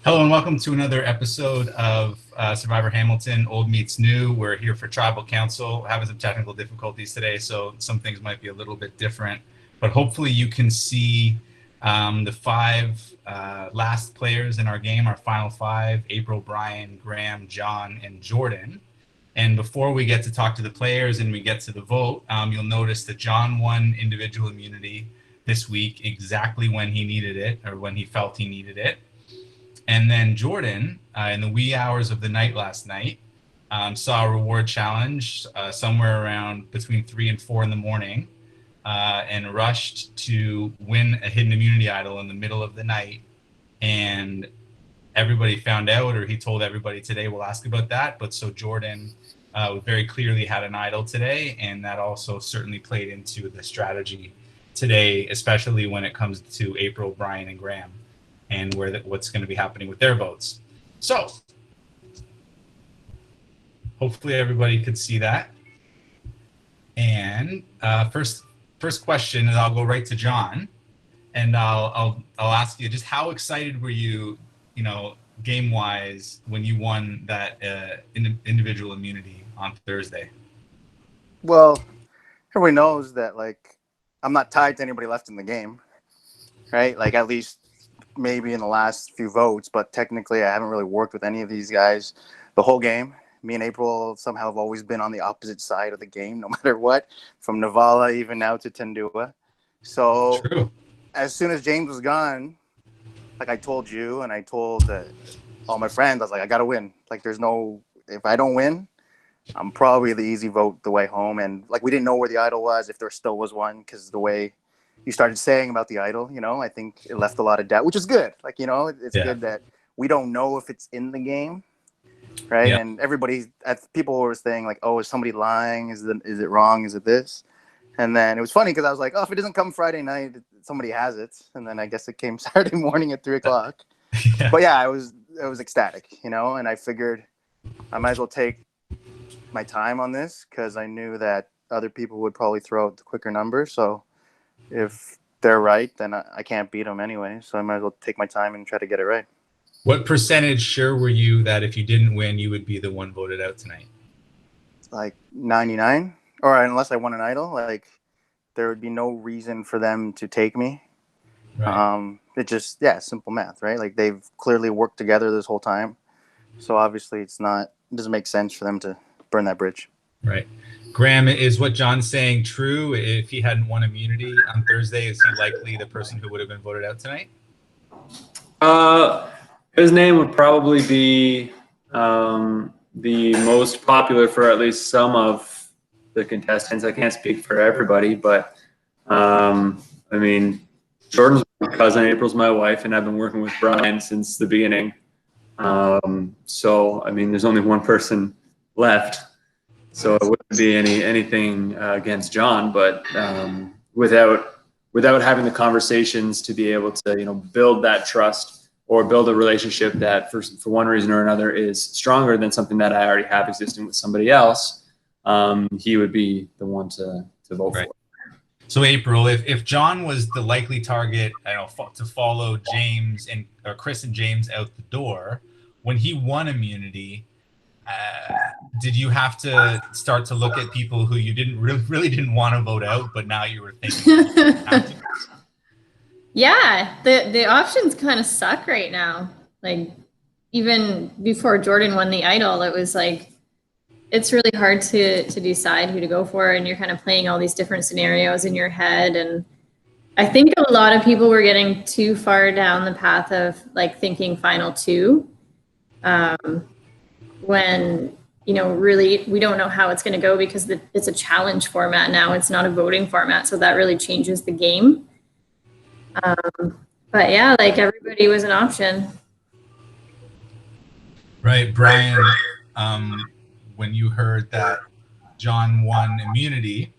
Hello and welcome to another episode of Survivor Hamilton, Old Meets New. We're here for Tribal Council. Having some technical difficulties today, so some things might be a little bit different. But hopefully you can see the five last players in our game, our final five: April, Brian, Graham, John, and Jordan. And before we get to talk to the players and we get to the vote, you'll notice that John won individual immunity this week exactly when he needed it, or when he felt he needed it. And then Jordan, in the wee hours of the night last night, saw a reward challenge somewhere around between 3 and 4 in the morning, and rushed to win a hidden immunity idol in the middle of the night. And everybody found out, or he told everybody today, we'll ask about that. But so Jordan very clearly had an idol today, and that also certainly played into the strategy today, especially when it comes to April, Brian, and Graham, and what's going to be happening with their votes. So hopefully everybody could see that. And first question, and I'll go right to John, and I'll ask you, just how excited were you, game wise, when you won that individual immunity on Thursday? Well, everybody knows that I'm not tied to anybody left in the game, right? At least maybe in the last few votes, but technically I haven't really worked with any of these guys the whole game. Me and April somehow have always been on the opposite side of the game, no matter what, from Navala even now to Tendua. So True. As soon as James was gone, I told you and I told all my friends, I was like, I got to win. If I don't win, I'm probably the easy vote the way home. And we didn't know where the idol was, if there still was one, because the way you started saying about the idol, I think it left a lot of doubt, which is good. It's good that we don't know if it's in the game, right? Yeah. And people were saying oh, is somebody lying? Is it wrong? Is it this? And then it was funny because I was like, oh, if it doesn't come Friday night, somebody has it. And then I guess it came Saturday morning at 3:00. Yeah. But yeah, I was ecstatic, and I figured I might as well take my time on this because I knew that other people would probably throw out the quicker number. So if they're right, then I can't beat them anyway. So I might as well take my time and try to get it right. What percentage sure were you that if you didn't win, you would be the one voted out tonight? 99, or unless I won an idol, there would be no reason for them to take me. Right. It just, simple math, right? They've clearly worked together this whole time. So obviously it doesn't make sense for them to burn that bridge. Right. Graham, is what John's saying true? If he hadn't won immunity on Thursday, is he likely the person who would have been voted out tonight? His name would probably be the most popular for at least some of the contestants. I can't speak for everybody, but Jordan's my cousin, April's my wife, and I've been working with Brian since the beginning. So there's only one person left. So it wouldn't be anything against John, but without having the conversations to be able to build that trust or build a relationship that for one reason or another is stronger than something that I already have existing with somebody else, he would be the one to vote for. So April, if John was the likely target, to follow James or Chris and James out the door, when he won immunity, did you have to start to look at people who you really didn't want to vote out, but now you were thinking? Yeah, the options kind of suck right now. Even before Jordan won the idol, it was it's really hard to decide who to go for, and you're kind of playing all these different scenarios in your head. And I think a lot of people were getting too far down the path of thinking final two. When really we don't know how it's going to go because it's a challenge format now. It's not a voting format, so that really changes the game. But yeah, everybody was an option. Right, Brian. When you heard that John won immunity,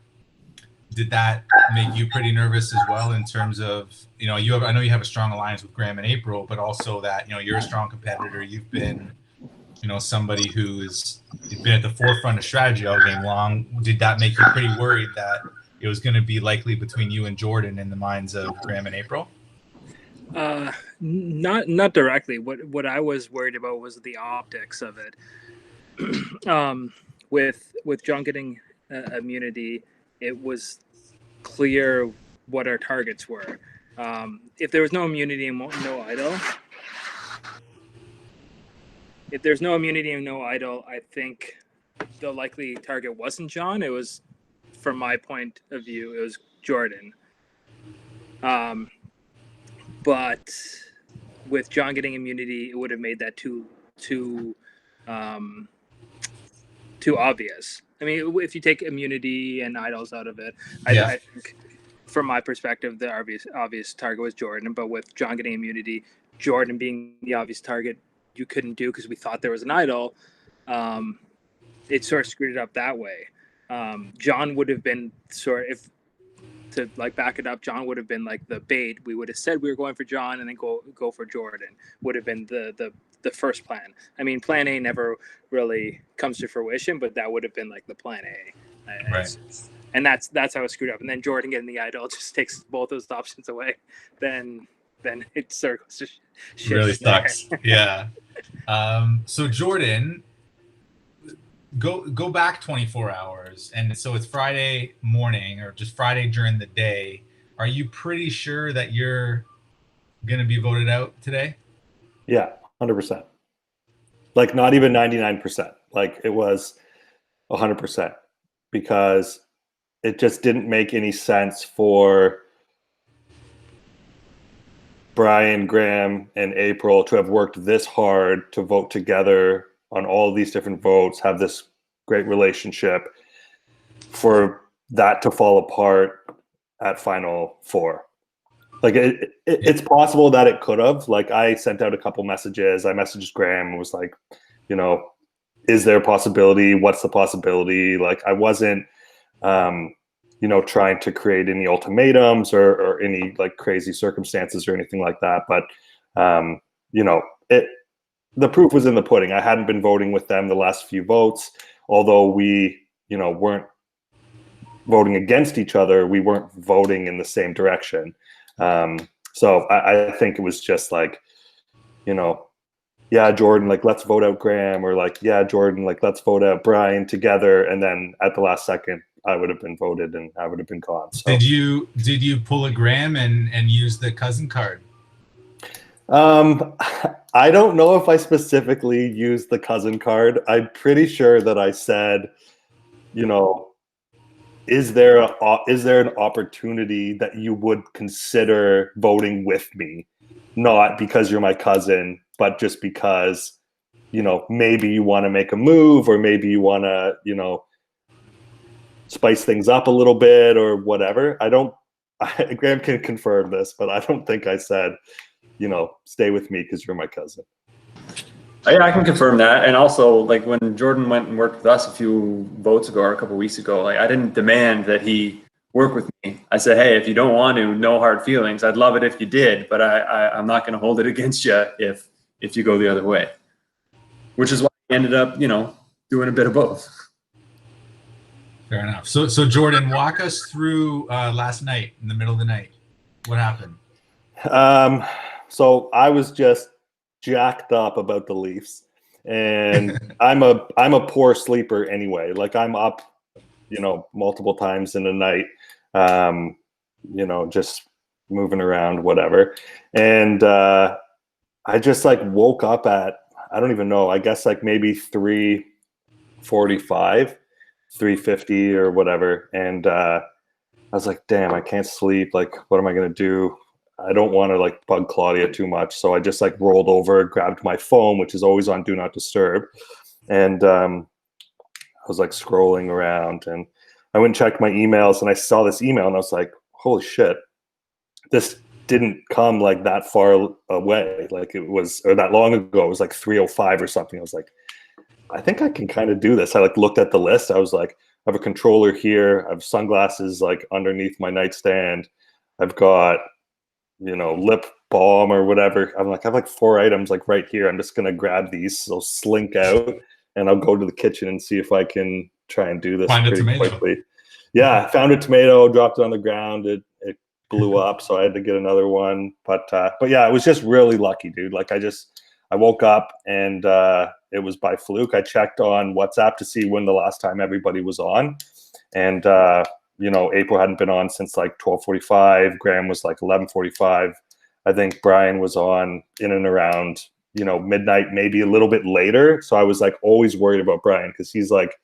did that make you pretty nervous as well in terms of I know you have a strong alliance with Graham and April, but also that you're a strong competitor. You've been somebody who's been at the forefront of strategy all game long. Did that make you pretty worried that it was going to be likely between you and Jordan in the minds of Graham and April? Not directly. What I was worried about was the optics of it. With John getting immunity, it was clear what our targets were. If there was no immunity and no idol, I think the likely target wasn't John. It was, from my point of view, it was Jordan. But with John getting immunity, it would have made that too obvious. I mean, if you take immunity and idols out of it, I think, from my perspective, the obvious target was Jordan. But with John getting immunity, Jordan being the obvious target, you couldn't do because we thought there was an idol. It sort of screwed it up that way. John would have been to like back it up, John would have been like the bait. We would have said we were going for John and then go for Jordan. Would have been the first plan. I mean, plan A never really comes to fruition, but that would have been like the plan A. Right. And that's how it screwed up. And then Jordan getting the idol just takes both those options away. Then it circles to shit. Really sucks. Yeah. So Jordan, go back 24 hours, and so it's Friday morning or just Friday during the day. Are you pretty sure that you're gonna be voted out today? Yeah, 100%. Like not even 99%. Like it was 100%, because it just didn't make any sense for Brian, Graham, and April to have worked this hard to vote together on all these different votes, have this great relationship, for that to fall apart at Final Four. Like it's possible that it could have. Like I sent out a couple messages. I messaged Graham and was like, you know, is there a possibility? What's the possibility? Like I wasn't, you know, trying to create any ultimatums or any like crazy circumstances or anything like that. But, you know, the proof was in the pudding. I hadn't been voting with them the last few votes, although we, you know, weren't voting against each other. We weren't voting in the same direction. So I think it was just like, you know, yeah, Jordan, like let's vote out Graham, or like, yeah, Jordan, like let's vote out Brian together. And then at the last second, I would have been voted and I would have been gone. So. Did you pull a Graham and use the cousin card? I don't know if I specifically used the cousin card. I'm pretty sure that I said, you know, is there an opportunity that you would consider voting with me? Not because you're my cousin, but just because, you know, maybe you want to make a move, or maybe you want to, you know, spice things up a little bit or whatever. Graham can confirm this, but I don't think I said, you know, stay with me because you're my cousin. Yeah, I can confirm that. And also, like when Jordan went and worked with us a few votes ago or a couple of weeks ago, like I didn't demand that he work with me. I said, hey, if you don't want to, no hard feelings. I'd love it if you did, but I'm not going to hold it against you if you go the other way. Which is why I ended up, you know, doing a bit of both. Fair enough. So Jordan, walk us through last night in the middle of the night. What happened? So I was just jacked up about the Leafs, and I'm a poor sleeper anyway. Like I'm up, you know, multiple times in the night, you know, just moving around, whatever. And I just like woke up at, I don't even know, I guess like maybe 3:45, 3:50 or whatever. And I was like, damn, I can't sleep. Like, what am I going to do? I don't want to like bug Claudia too much. So I just like rolled over, grabbed my phone, which is always on Do Not Disturb. And I was like scrolling around, and I went and checked my emails, and I saw this email and I was like, holy shit, this didn't come like that far away. Like it was, or that long ago. It was like 3:05 or something. I was like, I think I can kind of do this. I like looked at the list. I was like, I have a controller here. I have sunglasses like underneath my nightstand. I've got, you know, lip balm or whatever. I'm like, I have like 4 items like right here. I'm just going to grab these. So slink out and I'll go to the kitchen and see if I can try and do this Find pretty a tomato. quickly. Yeah. I found a tomato, dropped it on the ground. It blew up, so I had to get another one. But yeah, it was just really lucky, dude. Like I woke up and it was by fluke. I checked on WhatsApp to see when the last time everybody was on, and April hadn't been on since like 12:45. Graham was like 11:45. I think Brian was on in and around midnight, maybe a little bit later. So I was like always worried about Brian, because he's like,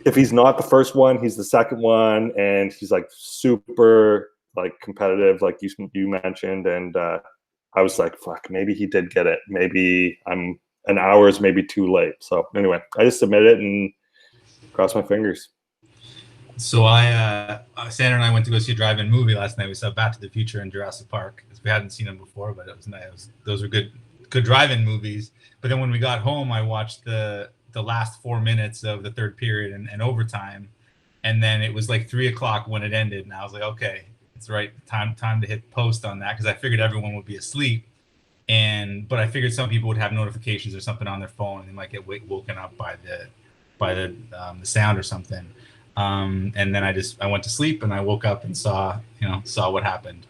if he's not the first one, he's the second one, and he's like super like competitive, like you mentioned. And I was like, fuck, maybe he did get it. Maybe I'm an hour's maybe too late. So anyway, I just submitted it and crossed my fingers. So Sandra and I went to go see a drive-in movie last night. We saw Back to the Future and Jurassic Park. We hadn't seen them before, but it was nice. Those were good drive-in movies. But then when we got home, I watched the last 4 minutes of the third period and overtime, and then it was like 3:00 when it ended, and I was like, okay, it's the right time to hit post on that, because I figured everyone would be asleep, but I figured some people would have notifications or something on their phone, and they might get woken up by the sound or something. And then I went to sleep, and I woke up and saw what happened.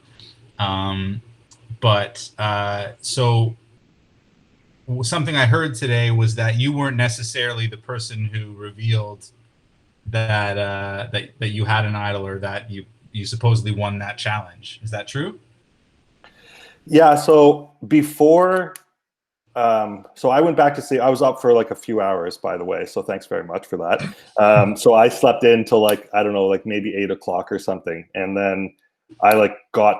So something I heard today was that you weren't necessarily the person who revealed that you had an idol, or that you supposedly won that challenge. Is that true? Yeah. So before, so I went back to sleep. I was up for like a few hours, by the way. So thanks very much for that. So I slept in till like, I don't know, like maybe 8:00 or something. And then I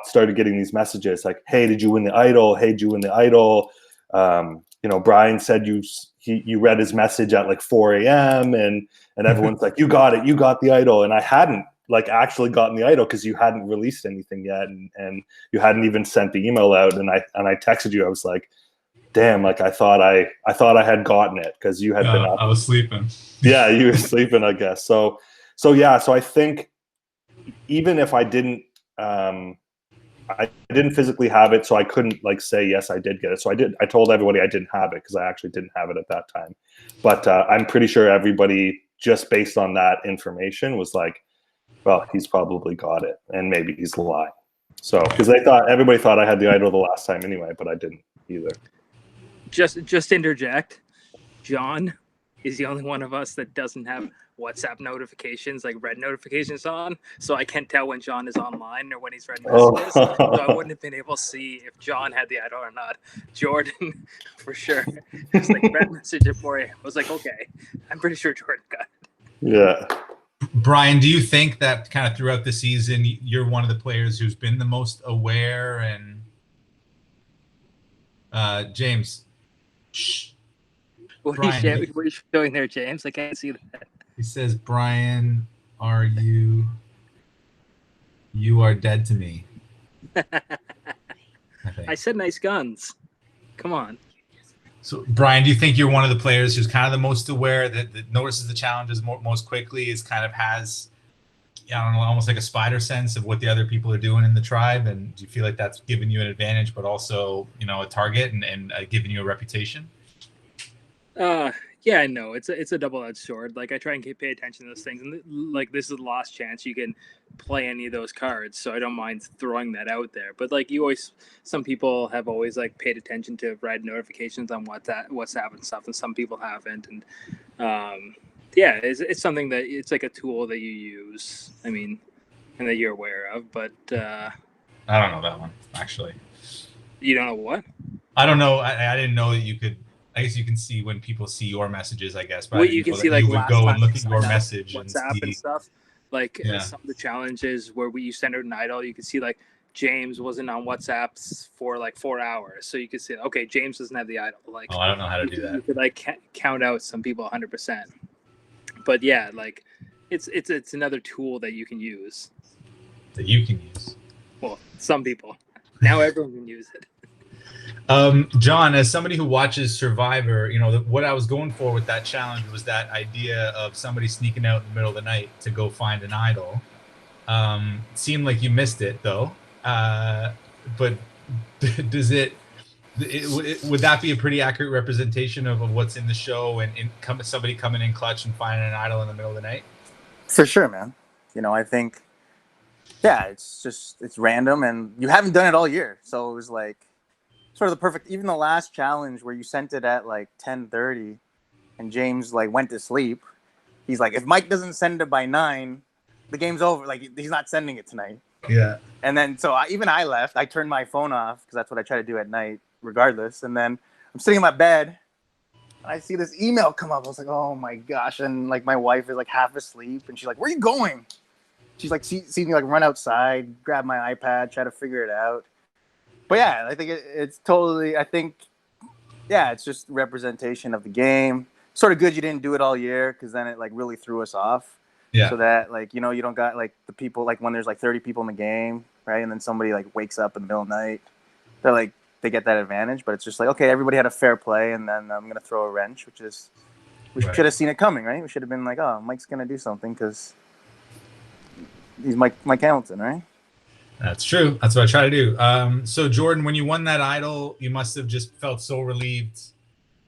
started getting these messages like, hey, did you win the idol? Hey, did you win the idol? Brian said you read his message at like 4 a.m. and everyone's like, you got it, you got the idol. And I hadn't like actually gotten the idol, because you hadn't released anything yet, and you hadn't even sent the email out. And I texted you. I was like, damn, like I thought I had gotten it, because you had been up. I was sleeping. Yeah, you were sleeping, I guess. So I think even if I didn't physically have it, so I couldn't like say yes, I did get it. So I told everybody I didn't have it, because I actually didn't have it at that time. But I'm pretty sure everybody, just based on that information, was like, well, he's probably got it, and maybe he's lying. So because everybody thought I had the idol the last time anyway, but I didn't either. Just interject. John is the only one of us that doesn't have WhatsApp notifications, like red notifications on, so I can't tell when John is online or when he's read messages. So I wouldn't have been able to see if John had the idol or not. Jordan, for sure, just like red message at 4 a.m. I was like, okay, I'm pretty sure Jordan got it. Yeah. Brian, do you think that kind of throughout the season, you're one of the players who's been the most aware? And James, shh. What are you showing there, James? I can't see that. He says, Brian, you are dead to me. I said nice guns. Come on. So, Brian, do you think you're one of the players who's kind of the most aware, that notices the challenges most quickly, has, I don't know, almost like a spider sense of what the other people are doing in the tribe? And do you feel like that's given you an advantage, but also, a target and giving you a reputation? Yeah, I know it's a double-edged sword. Like I try and pay attention to those things, and like this is the last chance you can play any of those cards, so I don't mind throwing that out there. But like some people have always like paid attention to red notifications on WhatsApp and stuff, and some people haven't. And yeah, it's something that it's like a tool that you use. I mean, and that you're aware of. But I don't know that one actually. You don't know what? I don't know. I didn't know that you could. I guess you can see when people see your messages, I guess. But well, you can see like you would go and look at your message WhatsApp and stuff. Like some of the challenges where you send out an idol, you can see like James wasn't on WhatsApp for like 4 hours, so you could see, okay, James doesn't have the idol. Like, I don't know how to do that. You could like count out some people 100%. But yeah, like it's another tool that you can use. That you can use. Well, some people. Now everyone can use it. John, as somebody who watches Survivor, what I was going for with that challenge was that idea of somebody sneaking out in the middle of the night to go find an idol. Seemed like you missed it though. But does would that be a pretty accurate representation of what's in the show and somebody coming in clutch and finding an idol in the middle of the night? For sure, man. I think yeah, it's random, and you haven't done it all year, so it was like sort of the perfect. Even the last challenge where you sent it at like 10:30, and James like went to sleep. He's like, if Mike doesn't send it by 9, the game's over. Like he's not sending it tonight. Yeah. And then so I left. I turned my phone off because that's what I try to do at night, regardless. And then I'm sitting in my bed. And I see this email come up. I was like, oh my gosh. And like my wife is like half asleep, and she's like, where are you going? She's like, sees me like run outside, grab my iPad, try to figure it out. But yeah, I think it's totally. I think, yeah, it's just representation of the game. Sort of good you didn't do it all year, because then it like really threw us off. Yeah. So that like, you know, you don't got like the people, like when there's like 30 people in the game, right? And then somebody like wakes up in the middle of the night, they're like, they get that advantage. But it's just like, okay, everybody had a fair play, and then I'm gonna throw a wrench, which is we Right. should have seen it coming, right? We should have been like, oh, Mike's gonna do something because he's Mike Hamilton, right? That's true. That's what I try to do. So Jordan, when you won that idol, you must have just felt so relieved.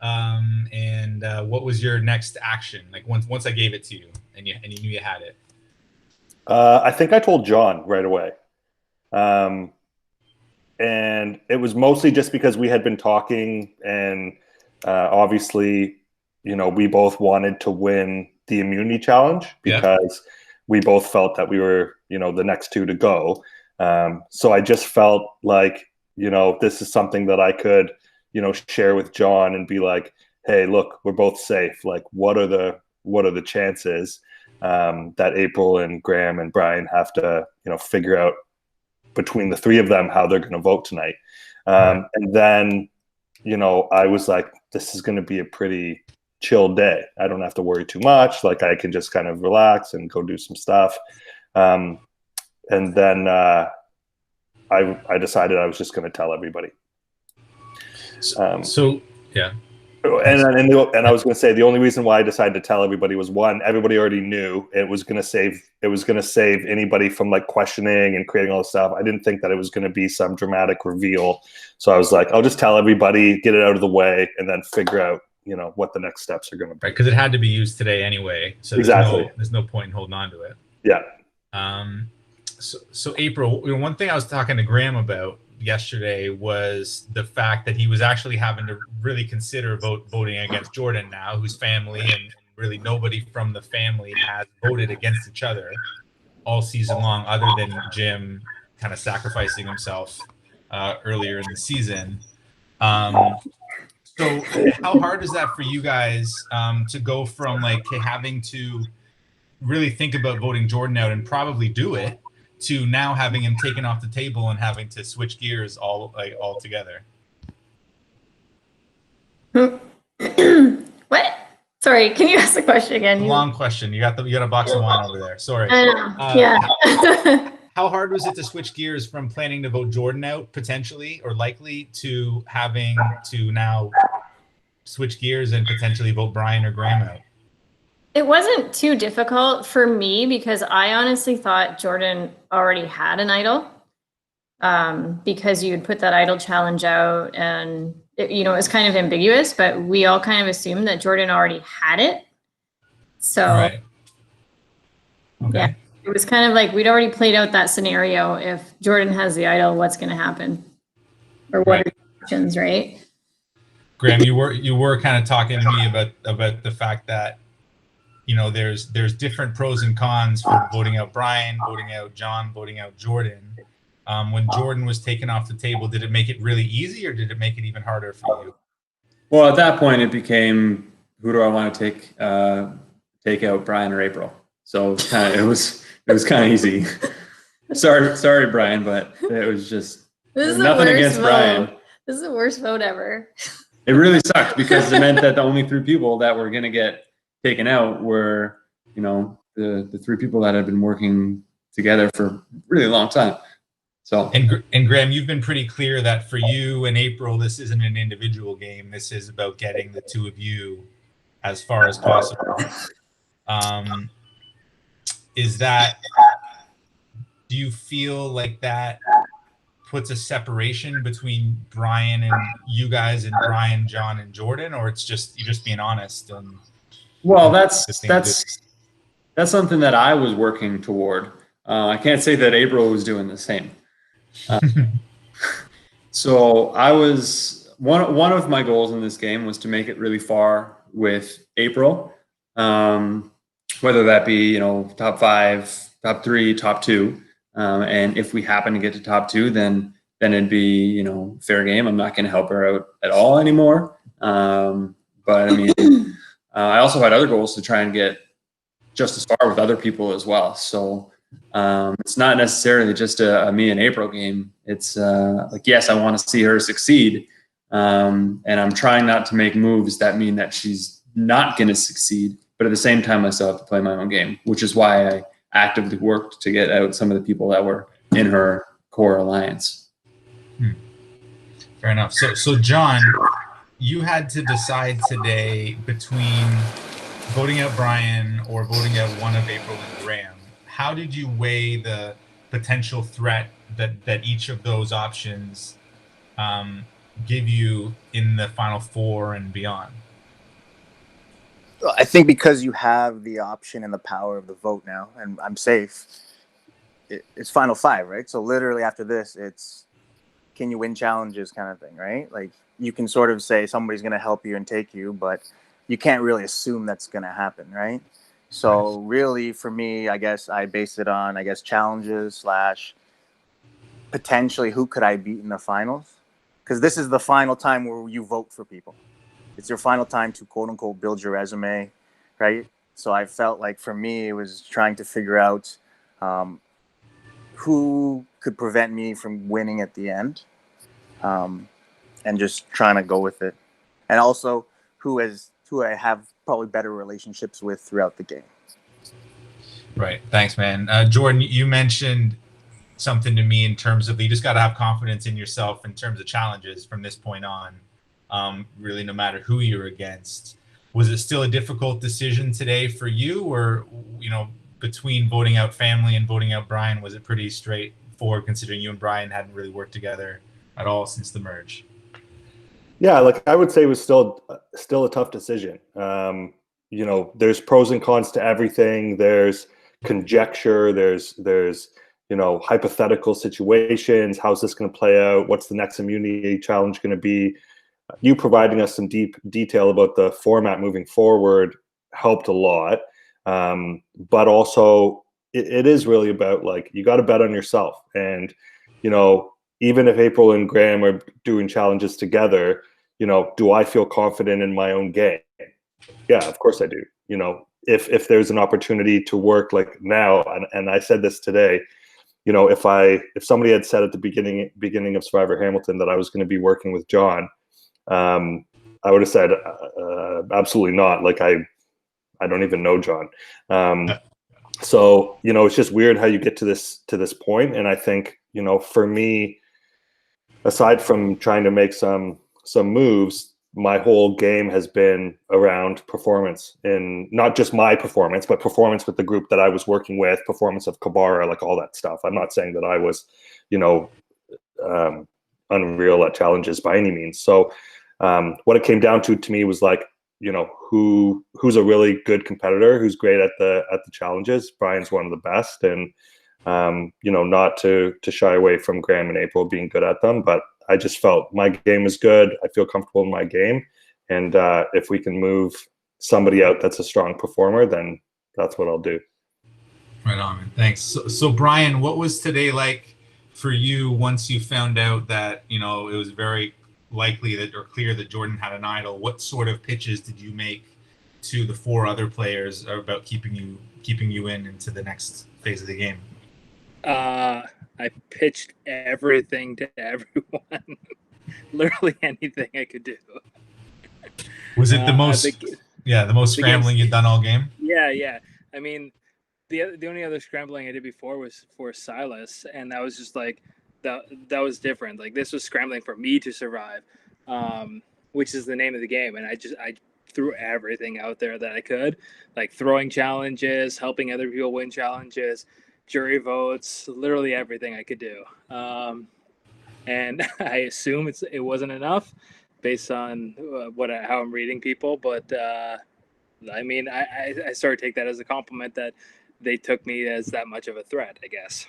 And what was your next action? Like once I gave it to you and you knew you had it. I think I told John right away. And it was mostly just because we had been talking, and obviously, you know, we both wanted to win the immunity challenge because we both felt that we were, you know, the next two to go. So I just felt like, you know, this is something that I could, you know, share with John and be like, hey, look, we're both safe. Like, what are the chances that April and Graham and Brian have to, you know, figure out between the three of them how they're going to vote tonight. And then, you know, I was like, this is going to be a pretty chill day. I don't have to worry too much. Like, I can just kind of relax and go do some stuff. And then I decided I was just going to tell everybody. So yeah. And I was going to say, the only reason why I decided to tell everybody was, one, everybody already knew it was going to save anybody from like questioning and creating all this stuff. I didn't think that it was going to be some dramatic reveal. So I was like, I'll just tell everybody, get it out of the way, and then figure out, you know, what the next steps are going to be. Right, because it had to be used today anyway. So there's no point in holding on to it. Yeah. So April, you know, one thing I was talking to Graham about yesterday was the fact that he was actually having to really consider voting against Jordan now, whose family and really nobody from the family has voted against each other all season long, other than Jim kind of sacrificing himself earlier in the season. So how hard is that for you guys to go from like having to really think about voting Jordan out and probably do it, to now having him taken off the table and having to switch gears all together? What? Sorry, can you ask the question again? Long question. You got a box of wine over there. Sorry. I know. Yeah. How hard was it to switch gears from planning to vote Jordan out potentially or likely to having to now switch gears and potentially vote Brian or Graham out? It wasn't too difficult for me because I honestly thought Jordan already had an idol, because you would put that idol challenge out and it was kind of ambiguous, but we all kind of assumed that Jordan already had it. So right. Okay. Yeah, it was kind of like we'd already played out that scenario. If Jordan has the idol, what's going to happen? Or what are the options, right? Graham, you were kind of talking to me about the fact that, you know, there's different pros and cons for voting out Brian, voting out John, voting out Jordan. When Jordan was taken off the table, did it make it really easy, or did it make it even harder for you? Well, at that point, it became, who do I want to take out, Brian or April? So it was kind of easy. Sorry, Brian, but it was just nothing against Brian. This is the worst vote ever. It really sucked because it meant that the only three people that were going to get taken out were, you know, the three people that had been working together for a really long time. So and Graham, you've been pretty clear that for you and April, this isn't an individual game. This is about getting the two of you as far as possible. Do you feel like that puts a separation between Brian and you guys and Brian, John, and Jordan, or it's just you're just being honest? And well, that's something that I was working toward. I can't say that April was doing the same. So I was one of my goals in this game was to make it really far with April, whether that be top 5, top 3, top 2, and if we happen to get to top 2, then it'd be fair game. I'm not going to help her out at all anymore. But I mean, I also had other goals to try and get just as far with other people as well. So it's not necessarily just a me and April game. It's like, yes, I want to see her succeed. And I'm trying not to make moves that mean that she's not going to succeed. But at the same time, I still have to play my own game, which is why I actively worked to get out some of the people that were in her core alliance. Fair enough. So John, you had to decide today between voting out Brian or voting out one of April and Graham. How did you weigh the potential threat that each of those options give you in the final 4 and beyond? I think because you have the option and the power of the vote now, and I'm safe, it's final 5, right? So literally after this, it's can you win challenges kind of thing, right? Like you can sort of say somebody's going to help you and take you, but you can't really assume that's going to happen, right? So really for me, I guess I base it on, challenges / potentially who could I beat in the finals? Because this is the final time where you vote for people. It's your final time to quote unquote build your resume, right? So I felt like for me, it was trying to figure out who could prevent me from winning at the end, and just trying to go with it. And also who I have probably better relationships with throughout the game. Right. Thanks, man. Jordan, you mentioned something to me in terms of you just got to have confidence in yourself in terms of challenges from this point on, really no matter who you're against. Was it still a difficult decision today for you, or, between voting out family and voting out Brian, was it pretty straightforward considering you and Brian hadn't really worked together at all since the merge? Yeah, like I would say it was still a tough decision. There's pros and cons to everything. There's conjecture. There's hypothetical situations. How's this going to play out? What's the next immunity challenge going to be? You providing us some deep detail about the format moving forward helped a lot. But also it is really about, like, you got to bet on yourself. And, even if April and Graham are doing challenges together, do I feel confident in my own game? Yeah, of course I do. If there's an opportunity to work like now, and I said this today, if somebody had said at the beginning of Survivor Hamilton that I was going to be working with John, I would have said absolutely not. Like I don't even know John. So it's just weird how you get to this point. And I think for me, aside from trying to make some moves, my whole game has been around performance, and not just my performance, but performance with the group that I was working with, performance of Kabara, like all that stuff. I'm not saying that I was, unreal at challenges by any means. So what it came down to me was like, who's a really good competitor, who's great at the challenges. Brian's one of the best, and not to shy away from Graham and April being good at them, but I just felt my game is good. I feel comfortable in my game. And if we can move somebody out that's a strong performer, then that's what I'll do. Right on, man. Thanks. So Brian, what was today like for you once you found out that, it was very likely that, or clear that Jordan had an idol? What sort of pitches did you make to the 4 other players about keeping you into the next phase of the game? I pitched everything to everyone. Literally anything I could do. Was it the most scrambling you'd done all game? Yeah. I mean, the only other scrambling I did before was for Silas, and that was just like that was different. Like, this was scrambling for me to survive, which is the name of the game. And I threw everything out there that I could, like throwing challenges, helping other people win challenges, jury votes, literally everything I could do. And I assume it wasn't enough based on how I'm reading people. But I mean, I sort of take that as a compliment that they took me as that much of a threat, I guess.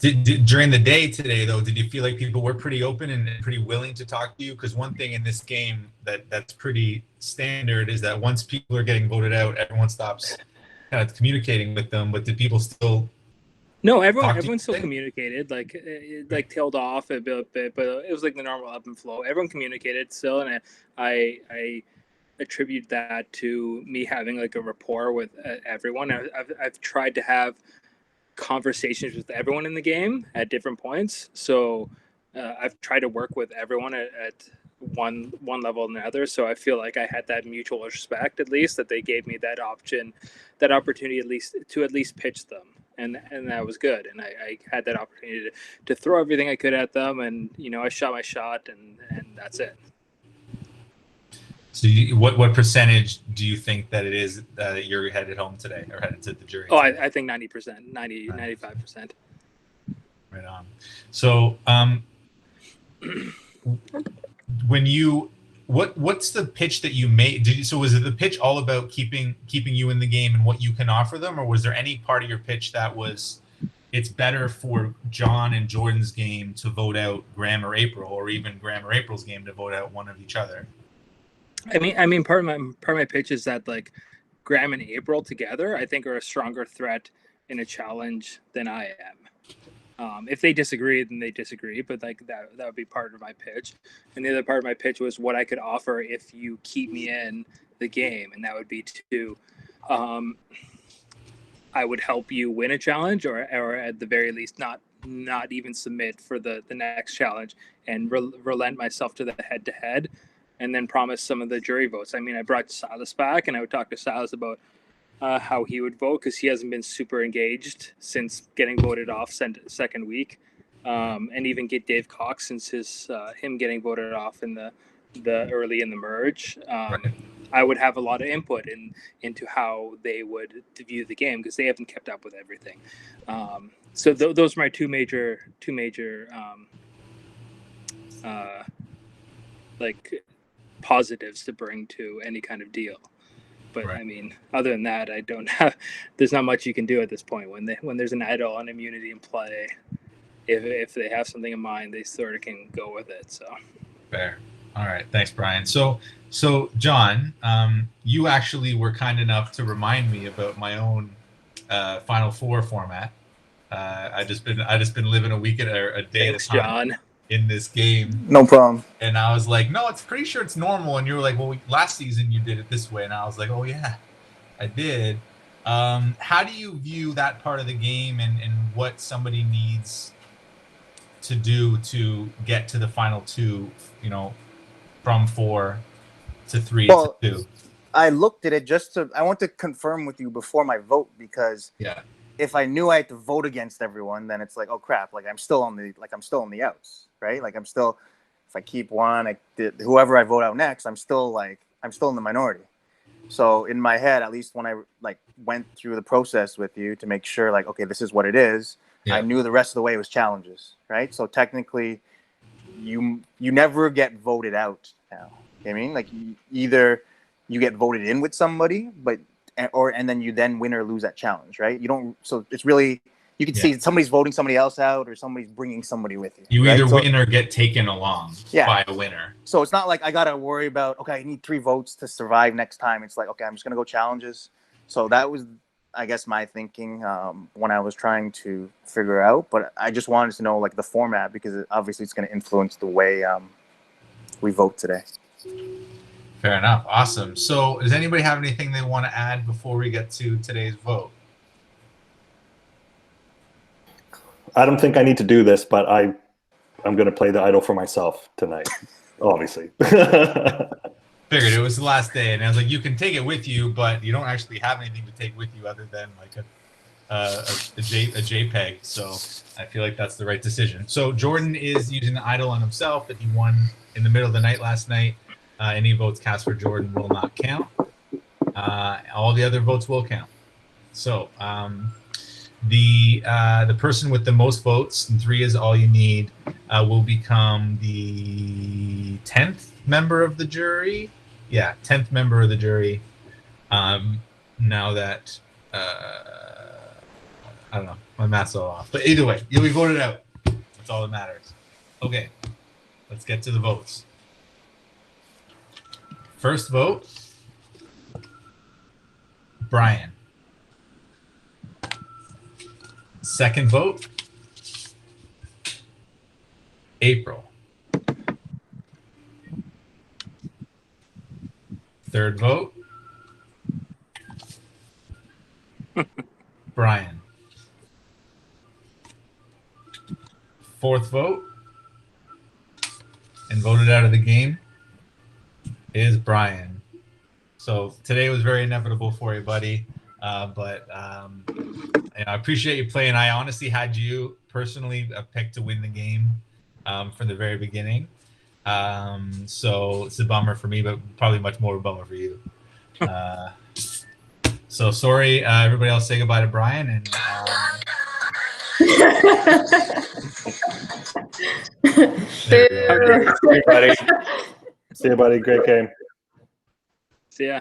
During the day today, though, did you feel like people were pretty open and pretty willing to talk to you? Because one thing in this game that's pretty standard is that once people are getting voted out, everyone stops kind of communicating with them. But did people still? No, everyone still communicated, like tailed off a bit, but it was like the normal ebb and flow. Everyone communicated still, and I attribute that to me having like a rapport with everyone. I've tried to have conversations with everyone in the game at different points, so I've tried to work with everyone at one level or another. So I feel like I had that mutual respect, at least, that they gave me that opportunity at least pitch them. And that was good. And I had that opportunity to throw everything I could at them. And, I shot my shot and that's it. So what percentage do you think that it is that you're headed home today or headed to the jury? Oh, I think 90%, 95%. Right on. So what's the pitch that you made? So was it the pitch all about keeping you in the game and what you can offer them, or was there any part of your pitch that was it's better for John and Jordan's game to vote out Graham or April, or even Graham or April's game to vote out one of each other? I mean, part of my pitch is that like Graham and April together, I think, are a stronger threat in a challenge than I am. If they disagree, then they disagree, but like that would be part of my pitch. And the other part of my pitch was what I could offer if you keep me in the game, and that would be to, I would help you win a challenge, or at the very least not even submit for the next challenge, and relent myself to the head-to-head. And then promise some of the jury votes. I mean, I brought Silas back, and I would talk to Silas about how he would vote, because he hasn't been super engaged since getting voted off second week, and even get Dave Cox since him getting voted off in the early in the merge. Right. I would have a lot of input into how they would view the game, because they haven't kept up with everything. So those are my two major like positives to bring to any kind of deal. But right. I mean, other than that, there's not much you can do at this point when there's an idol on immunity in play. If they have something in mind, they sort of can go with it. So fair. All right. Thanks, Brian. So John, you actually were kind enough to remind me about my own Final Four format. I just been living a week or a day Thanks, at a time. John. In this game. No problem. And I was like, no, it's pretty sure it's normal. And you were like, well, last season you did it this way. And I was like, oh yeah, I did. How do you view that part of the game and what somebody needs to do to get to the final two, from 4 to 3 to 2? I looked at it I want to confirm with you before my vote, because if I knew I had to vote against everyone, then it's like, oh crap, like I'm still on the outs, right? Like if I keep one, whoever I vote out next, I'm still in the minority. So in my head, at least when I went through the process with you to make sure okay, this is what it is, I knew the rest of the way was challenges, right? So technically you never get voted out now. You know what I mean? Like either you get voted in with somebody, and then you win or lose that challenge, right? You don't. So it's really, you can see somebody's voting somebody else out, or somebody's bringing somebody with you. You either win or get taken along by a winner. So it's not like I gotta worry about, okay, I need 3 votes to survive next time. It's like, okay, I'm just gonna go challenges. So that was, I guess, my thinking when I was trying to figure out. But I just wanted to know the format, because obviously it's gonna influence the way we vote today. Fair enough. Awesome. So does anybody have anything they want to add before we get to today's vote? I don't think I need to do this, but I'm going to play the idol for myself tonight, obviously. Figured it was the last day, and I was like, you can take it with you, but you don't actually have anything to take with you other than a JPEG. So I feel like that's the right decision. So Jordan is using the idol on himself that he won in the middle of the night last night. Any votes cast for Jordan will not count. All the other votes will count. So the person with the most votes, and 3 is all you need, will become the 10th member of the jury. Yeah, 10th member of the jury. Now that I don't know. My math's all off. But either way, you'll be voted out. That's all that matters. Okay. Let's get to the votes. First vote, Brian. Second vote, April. Third vote, Brian. Fourth vote, and voted out of the game, is Brian. So today was very inevitable for you, buddy. But I appreciate you playing. I honestly had you personally picked to win the game from the very beginning. So it's a bummer for me, but probably much more a bummer for you. So sorry, everybody else. Say goodbye to Brian and. Hey, buddy. See you, buddy. Great game. See ya.